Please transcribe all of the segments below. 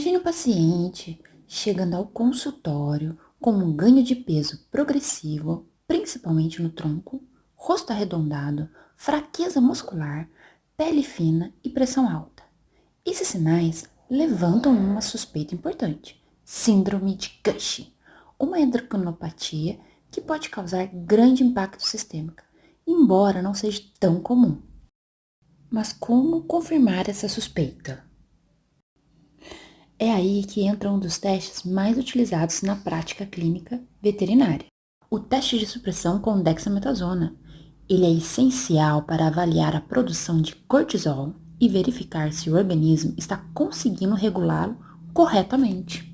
Imagine o paciente chegando ao consultório com um ganho de peso progressivo, principalmente no tronco, rosto arredondado, fraqueza muscular, pele fina e pressão alta. Esses sinais levantam uma suspeita importante: síndrome de Cushing, uma endocrinopatia que pode causar grande impacto sistêmico, embora não seja tão comum. Mas como confirmar essa suspeita? É aí que entra um dos testes mais utilizados na prática clínica veterinária, o teste de supressão com dexametasona. Ele é essencial para avaliar a produção de cortisol e verificar se o organismo está conseguindo regulá-lo corretamente.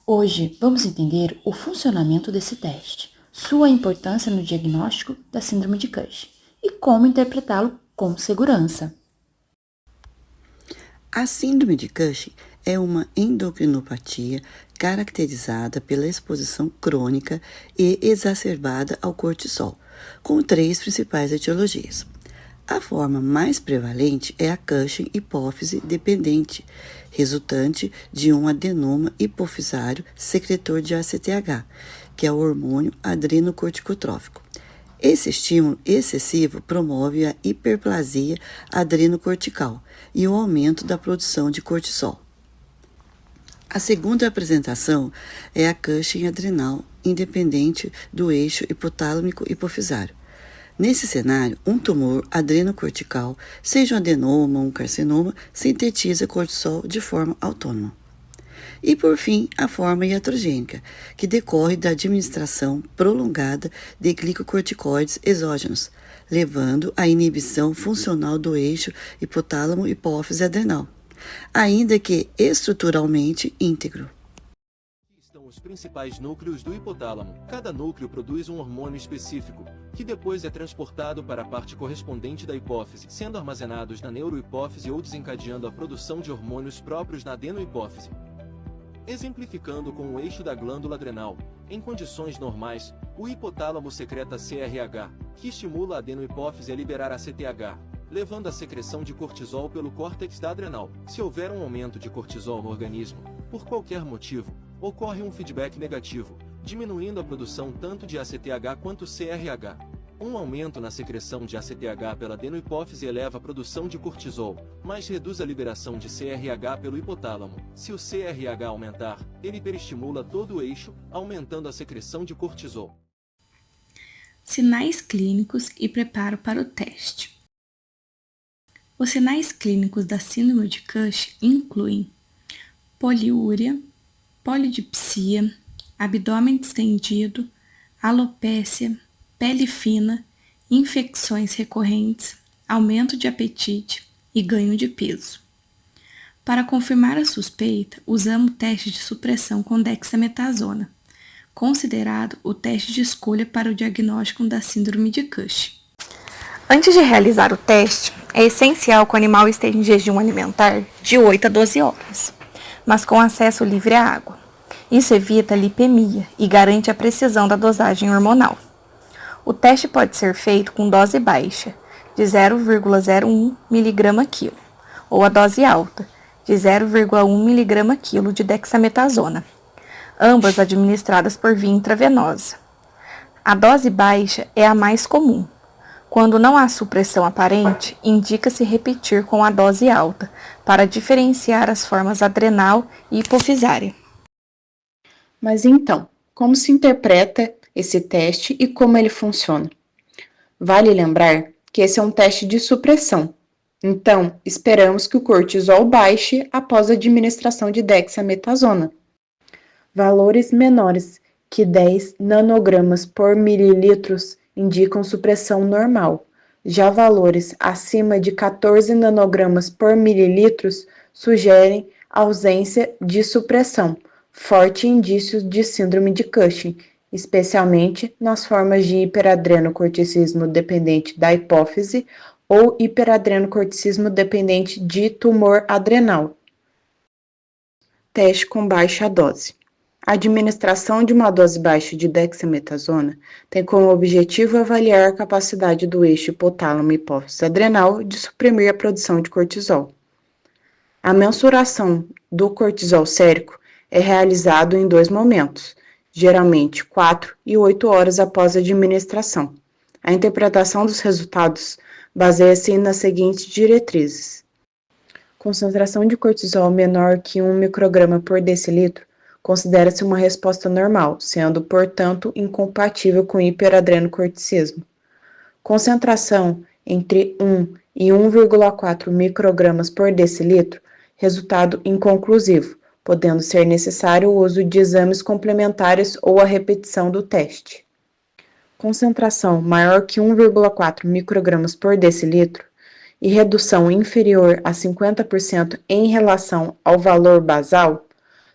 Hoje vamos entender o funcionamento desse teste, sua importância no diagnóstico da síndrome de Cushing e como interpretá-lo com segurança. A síndrome de Cushing é uma endocrinopatia caracterizada pela exposição crônica e exacerbada ao cortisol, com 3 principais etiologias. A forma mais prevalente é a Cushing hipófise dependente, resultante de um adenoma hipofisário secretor de ACTH, que é o hormônio adrenocorticotrófico. Esse estímulo excessivo promove a hiperplasia adrenocortical e o aumento da produção de cortisol. A segunda apresentação é a Cushing adrenal, independente do eixo hipotálamico-hipofisário. Nesse cenário, um tumor adrenocortical, seja um adenoma ou um carcinoma, sintetiza cortisol de forma autônoma. E, por fim, a forma iatrogênica, que decorre da administração prolongada de glicocorticoides exógenos, levando à inibição funcional do eixo hipotálamo-hipófise adrenal, ainda que estruturalmente íntegro. Estão os principais núcleos do hipotálamo. Cada núcleo produz um hormônio específico, que depois é transportado para a parte correspondente da hipófise, sendo armazenados na neurohipófise ou desencadeando a produção de hormônios próprios na adenohipófise. Exemplificando com o eixo da glândula adrenal, em condições normais, o hipotálamo secreta CRH, que estimula a adenohipófise a liberar ACTH, levando à secreção de cortisol pelo córtex da adrenal. Se houver um aumento de cortisol no organismo, por qualquer motivo, ocorre um feedback negativo, diminuindo a produção tanto de ACTH quanto CRH. Um aumento na secreção de ACTH pela adenohipófise eleva a produção de cortisol, mas reduz a liberação de CRH pelo hipotálamo. Se o CRH aumentar, ele hiperestimula todo o eixo, aumentando a secreção de cortisol. Sinais clínicos e preparo para o teste. Os sinais clínicos da síndrome de Cushing incluem poliúria, polidipsia, abdômen distendido, alopécia, pele fina, infecções recorrentes, aumento de apetite e ganho de peso. Para confirmar a suspeita, usamos o teste de supressão com dexametasona, considerado o teste de escolha para o diagnóstico da síndrome de Cushing. Antes de realizar o teste, é essencial que o animal esteja em jejum alimentar de 8 a 12 horas, mas com acesso livre à água. Isso evita a lipemia e garante a precisão da dosagem hormonal. O teste pode ser feito com dose baixa, de 0,01 mg/kg, ou a dose alta, de 0,1 mg/kg de dexametasona, ambas administradas por via intravenosa. A dose baixa é a mais comum. Quando não há supressão aparente, indica-se repetir com a dose alta, para diferenciar as formas adrenal e hipofisária. Mas então, como se interpreta esse teste e como ele funciona? Vale lembrar que esse é um teste de supressão. Então, esperamos que o cortisol baixe após a administração de dexametasona. Valores menores que 10 nanogramas por mililitros indicam supressão normal. Já valores acima de 14 nanogramas por mililitros sugerem ausência de supressão, forte indício de síndrome de Cushing, especialmente nas formas de hiperadrenocorticismo dependente da hipófise ou hiperadrenocorticismo dependente de tumor adrenal. Teste com baixa dose. A administração de uma dose baixa de dexametasona tem como objetivo avaliar a capacidade do eixo hipotálamo-hipófise adrenal de suprimir a produção de cortisol. A mensuração do cortisol sérico é realizado em 2 momentos, geralmente 4 e 8 horas após a administração. A interpretação dos resultados baseia-se nas seguintes diretrizes. Concentração de cortisol menor que 1 micrograma por decilitro considera-se uma resposta normal, sendo, portanto, incompatível com hiperadrenocorticismo. Concentração entre 1 e 1,4 microgramas por decilitro, resultado inconclusivo, podendo ser necessário o uso de exames complementares ou a repetição do teste. Concentração maior que 1,4 microgramas por decilitro e redução inferior a 50% em relação ao valor basal,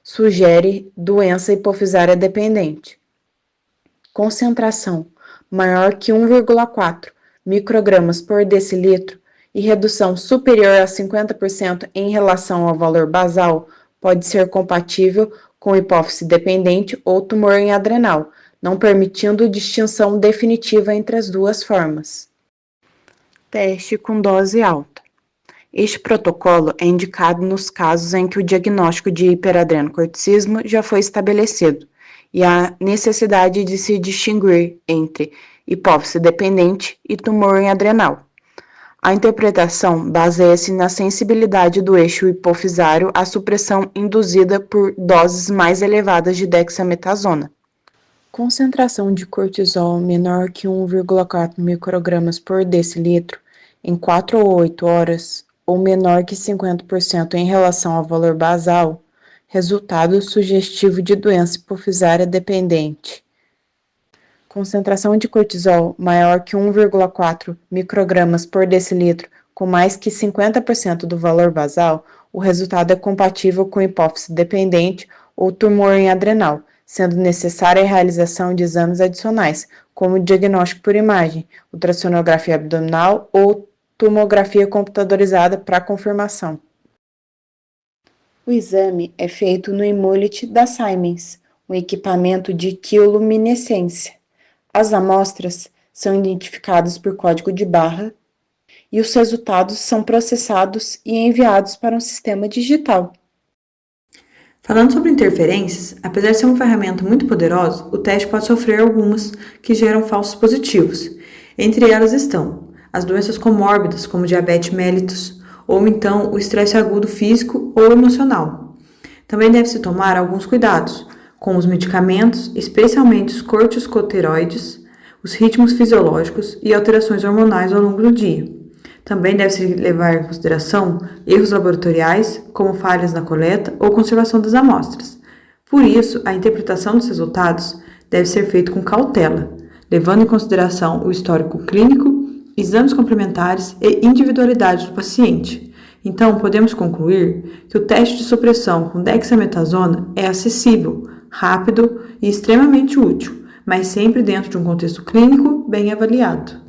sugere doença hipofisária dependente. Concentração maior que 1,4 microgramas por decilitro e redução superior a 50% em relação ao valor basal pode ser compatível com hipófise dependente ou tumor em adrenal, não permitindo distinção definitiva entre as duas formas. Teste com dose alta. Este protocolo é indicado nos casos em que o diagnóstico de hiperadrenocorticismo já foi estabelecido e há necessidade de se distinguir entre hipófise dependente e tumor em adrenal. A interpretação baseia-se na sensibilidade do eixo hipofisário à supressão induzida por doses mais elevadas de dexametasona. Concentração de cortisol menor que 1,4 microgramas por decilitro em 4 ou 8 horas, ou menor que 50% em relação ao valor basal, resultado sugestivo de doença hipofisária dependente. Concentração de cortisol maior que 1,4 microgramas por decilitro com mais que 50% do valor basal, o resultado é compatível com hipófise dependente ou tumor em adrenal, sendo necessária a realização de exames adicionais, como diagnóstico por imagem, ultrassonografia abdominal ou tomografia computadorizada para confirmação. O exame é feito no Imulity da Siemens, um equipamento de quioluminescência. As amostras são identificadas por código de barra e os resultados são processados e enviados para um sistema digital. Falando sobre interferências, apesar de ser uma ferramenta muito poderosa, o teste pode sofrer algumas que geram falsos positivos. Entre elas estão as doenças comórbidas, como diabetes mellitus, ou então o estresse agudo físico ou emocional. Também deve-se tomar alguns cuidados com os medicamentos, especialmente os corticosteroides, os ritmos fisiológicos e alterações hormonais ao longo do dia. Também deve-se levar em consideração erros laboratoriais, como falhas na coleta ou conservação das amostras. Por isso, a interpretação dos resultados deve ser feita com cautela, levando em consideração o histórico clínico, exames complementares e individualidade do paciente. Então, podemos concluir que o teste de supressão com dexametasona é acessível, rápido e extremamente útil, mas sempre dentro de um contexto clínico bem avaliado.